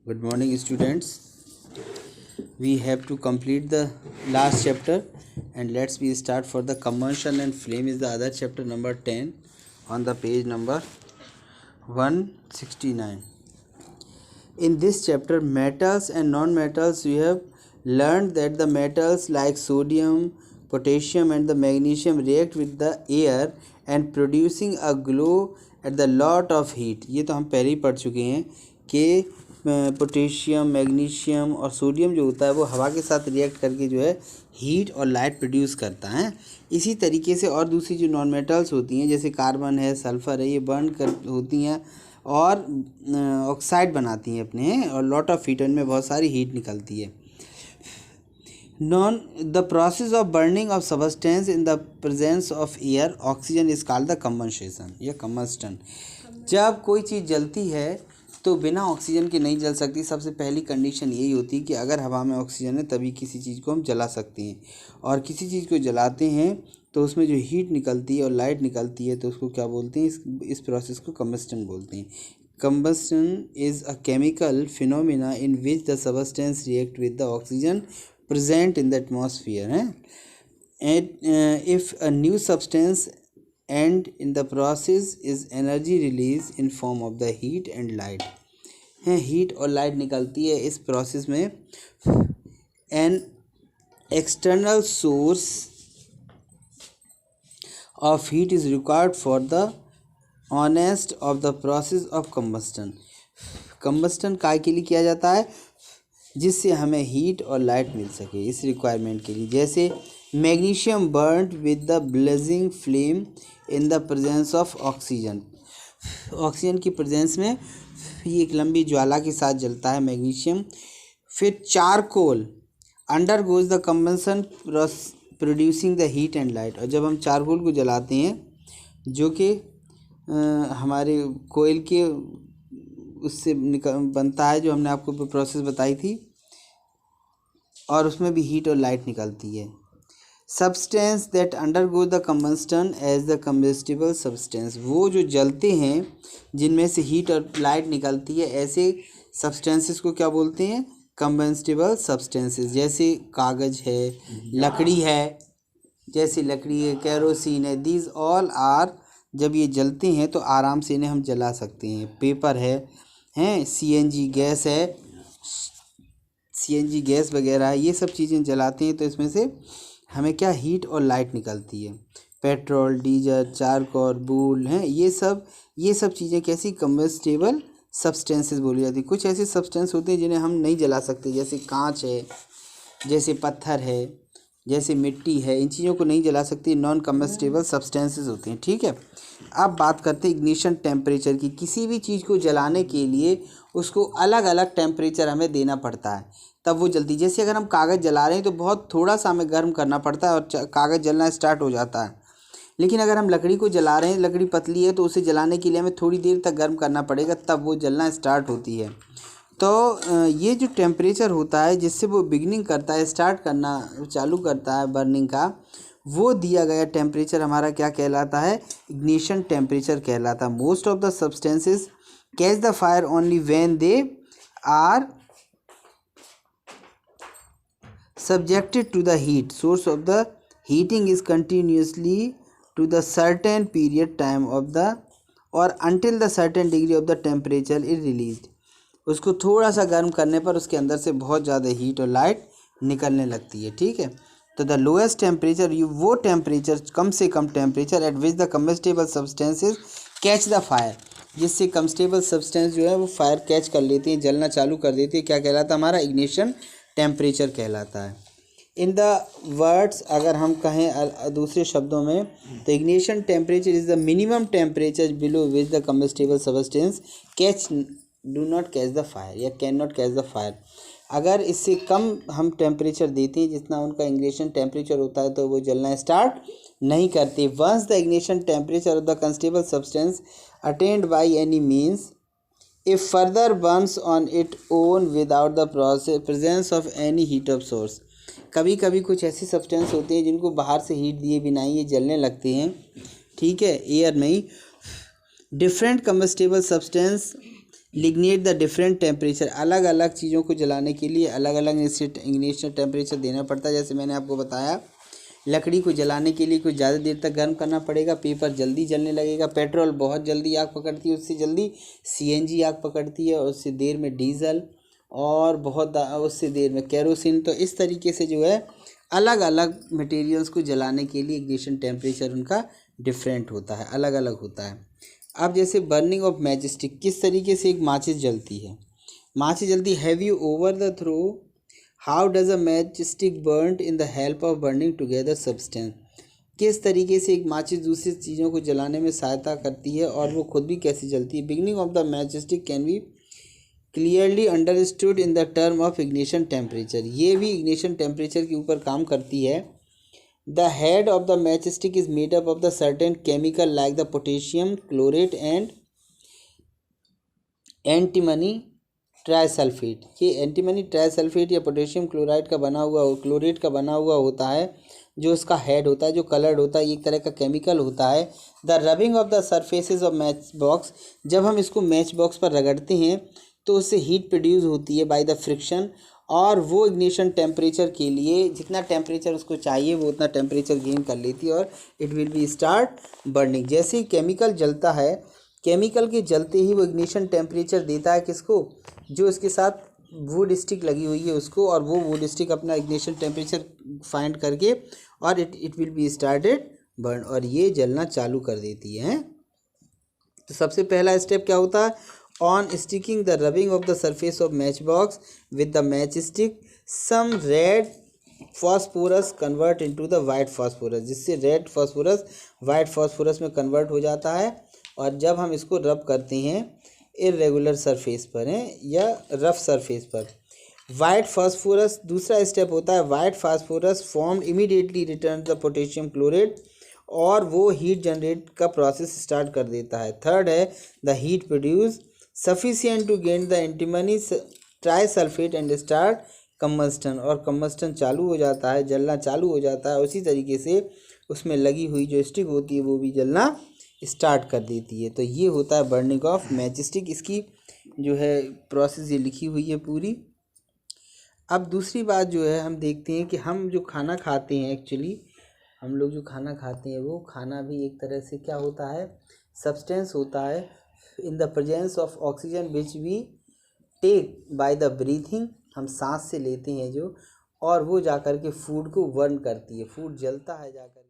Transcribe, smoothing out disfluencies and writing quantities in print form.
Good morning, students. We have to complete the last chapter, and let's be start for the combustion and flame is the other chapter number 10 on the page number 169. In this chapter, metals and non-metals, we have learned that the metals like sodium, potassium and the magnesium react with the air and producing a glow at the lot of heat. ये तो हम पहले ही पढ़ चुके हैं कि potassium, magnesium और sodium जो होता है वो हवा के साथ रिएक्ट करके जो है हीट और लाइट प्रोड्यूस करता है। इसी तरीके से और दूसरी जो नॉन मेटल्स होती हैं जैसे कार्बन है, सल्फ़र है, ये बर्न कर होती हैं और ऑक्साइड बनाती हैं अपने और लॉट ऑफ हीट, में बहुत सारी हीट निकलती है। The process of burning of substance in the presence of air oxygen is called the combustion या कम्बस्टन। जब कोई चीज़ जलती है तो बिना ऑक्सीजन के नहीं जल सकती। सबसे पहली कंडीशन यही होती है कि अगर हवा में ऑक्सीजन है तभी किसी चीज़ को हम जला सकते हैं, और किसी चीज़ को जलाते हैं तो उसमें जो हीट निकलती है और लाइट निकलती है तो उसको क्या बोलते हैं, इस प्रोसेस को कंबस्टन बोलते हैं। Combustion is a chemical phenomena in which the substance react with the oxygen present in the atmosphere है। And if a new substance and in the process is energy release in form of the heat and light है। Heat और light निकलती है इस process में। an external source of heat is required for the honest of the process of combustion। combustion काय के लिए किया जाता है, जिससे हमें हीट और लाइट मिल सके, इस रिक्वायरमेंट के लिए। जैसे magnesium burned with the blazing flame in the presence of oxygen. Oxygen की प्रेजेंस में ये एक लंबी ज्वाला के साथ जलता है मैग्नीशियम। फिर charcoal under goes the combustion producing the heat and light. और जब हम चारकोल को जलाते हैं जो कि हमारे कोयल के उससे बनता है, जो हमने आपको प्रोसेस बताई थी, और उसमें भी हीट और लाइट निकलती है। Substance that undergo the combustion as the combustible substance, वो जो जलते हैं जिनमें से हीट और लाइट निकलती है, ऐसे सब्सटेंसेस को क्या बोलते हैं, कंबस्टिबल सब्सटेंसेस। जैसे कागज़ है, लकड़ी है, जैसे लकड़ी है, केरोसिन है, दीज ऑल आर, जब ये जलते हैं तो आराम से इन्हें हम जला सकते हैं। पेपर है, सीएनजी गैस है, सीएनजी गैस वगैरह है, ये सब चीज़ें जलाते हैं तो इसमें से हमें क्या हीट और लाइट निकलती है। पेट्रोल, डीजल, चारकोल, बूल हैं, ये सब चीज़ें कैसी, कंबस्टेबल सब्सटेंसेस बोली जाती है। कुछ ऐसे सब्सटेंस होते हैं जिन्हें हम नहीं जला सकते, जैसे कांच है, जैसे पत्थर है, जैसे मिट्टी है, इन चीज़ों को नहीं जला सकती, नॉन कंबस्टेबल सब्सटेंसेस होते हैं। ठीक है, अब बात करते हैं इग्निशन टेम्परेचर की। किसी भी चीज़ को जलाने के लिए उसको अलग अलग टेम्परेचर हमें देना पड़ता है, तब वो जलती। जैसे अगर हम कागज़ जला रहे हैं तो बहुत थोड़ा सा हमें गर्म करना पड़ता है और कागज़ जलना स्टार्ट हो जाता है। लेकिन अगर हम लकड़ी को जला रहे हैं, लकड़ी पतली है, तो उसे जलाने के लिए हमें थोड़ी देर तक गर्म करना पड़ेगा, तब वो जलना स्टार्ट होती है। तो ये जो टेम्परेचर होता है जिससे वो बिगनिंग करता है, स्टार्ट करना चालू करता है बर्निंग का, वो दिया गया टेम्परेचर हमारा क्या कहलाता है, इग्निशन टेम्परेचर कहलाता है। Most of the substances catch the fire only when they are subjected to the heat. Source of the heating is continuously to the certain period time of the or until the certain degree of the temperature is released। उसको थोड़ा सा गर्म करने पर उसके अंदर से बहुत ज़्यादा हीट और लाइट निकलने लगती है। ठीक है, तो द लोएस्ट टेम्परेचर, वो टेम्परेचर, कम से कम temperature at which the combustible substances catch the fire, जिससे कंबस्टेबल सब्सटेंस जो है वो फायर कैच कर लेती है, जलना चालू कर देती है, क्या कहलाता है, हमारा इग्निशन टेम्परेचर कहलाता है। इन द वर्ड्स, अगर हम कहें दूसरे शब्दों में, तो ignition temperature is the minimum temperature below which the combustible substance do not catch the fire या can not catch the fire. अगर इससे कम हम टेम्परेचर देते हैं जितना उनका इग्निशन टेम्परेचर होता है तो वो जलना स्टार्ट नहीं करते। Once the ignition temperature of the combustible substance attained by any means if further burns on its own without the presence of any heat of source। कभी कभी कुछ ऐसे सब्सटेंस होते हैं जिनको बाहर से हीट दिए बिना ही ये जलने लगते हैं। ठीक है, एयर में ही। Different combustible substance lignite the different temperature, अलग अलग चीज़ों को जलाने के लिए अलग अलग इग्निशन टेम्परेचर देना पड़ता है। जैसे मैंने आपको बताया, लकड़ी को जलाने के लिए कुछ ज़्यादा देर तक गर्म करना पड़ेगा, पेपर जल्दी जलने लगेगा, पेट्रोल बहुत जल्दी आग पकड़ती है, उससे जल्दी सीएनजी आग पकड़ती है, और उससे देर में डीजल, और उससे देर में केरोसिन। तो इस तरीके से जो है अलग अलग मटेरियल्स को जलाने के लिए इग्निशन टेम्परेचर उनका डिफरेंट होता है, अलग अलग होता है। अब जैसे बर्निंग ऑफ मैच स्टिक, किस तरीके से एक माचिस जलती है। माचिस जल्दी, have you over the throw, how does a match stick burned in the help of burning together substance, किस तरीके से एक माचिस दूसरी चीज़ों को जलाने में सहायता करती है और वो खुद भी कैसे जलती है। Beginning of the match stick can be clearly understood in the term of ignition temperature, ये भी इग्निशन टेम्परेचर के ऊपर काम करती है। The head of the match stick is made up of the certain chemical like the potassium chlorate and antimony trisulphate, ये antimony trisulphate या potassium chloride का बना हुआ क्लोरेट का बना हुआ होता है, जो इसका हेड होता है, जो कलर्ड होता है, ये एक तरह का केमिकल होता है। The rubbing of the surfaces of match box, जब हम इसको मैच बॉक्स पर रगड़ते हैं तो उससे हीट प्रोड्यूस होती है बाय द फ्रिक्शन, और वो इग्निशन टेम्परेचर के लिए जितना टेम्परेचर उसको चाहिए वो उतना टेम्परेचर गेन कर लेती है, और it will be start burning. जैसे ही केमिकल जलता है, केमिकल के जलते ही वो इग्निशन टेम्परेचर देता है किसको, जो इसके साथ वुड स्टिक लगी हुई है उसको, और वो वुड स्टिक अपना इग्निशन टेम्परेचर फाइंड करके और it will be started burn, और ये जलना चालू कर देती है। तो सबसे पहला स्टेप क्या होता है, on sticking the rubbing of the surface of match box with the match stick some red phosphorus convert into the white phosphorus, जिससे रेड फॉस्फोरस वाइट फॉस्फोरस में कन्वर्ट हो जाता है। और जब हम इसको रब करते हैं इरेगुलर सरफेस पर हैं या रफ सरफेस पर, वाइट फास्फोरस, दूसरा स्टेप होता है white phosphorus form immediately return the potassium chlorate, और वो हीट जनरेट का प्रोसेस स्टार्ट कर देता है। थर्ड है the heat produce sufficient to gain the antimony trisulphate and start combustion, और कम्बस्टन चालू हो जाता है, जलना चालू हो जाता है। उसी तरीके से उसमें लगी हुई जो स्टिक होती है वो भी जलना स्टार्ट कर देती है। तो ये होता है बर्निंग ऑफ मैच स्टिक, इसकी जो है प्रोसेस ये लिखी हुई है पूरी। अब दूसरी बात जो है हम देखते हैं कि हम जो खाना खाते हैं, एक्चुअली हम लोग जो खाना खाते हैं वो खाना भी एक तरह से क्या होता है, सब्सटेंस होता है in the presence of oxygen which we take by the breathing, हम सांस से लेते हैं जो, और वो जाकर के फूड को बर्न करती है, फूड जलता है जाकर।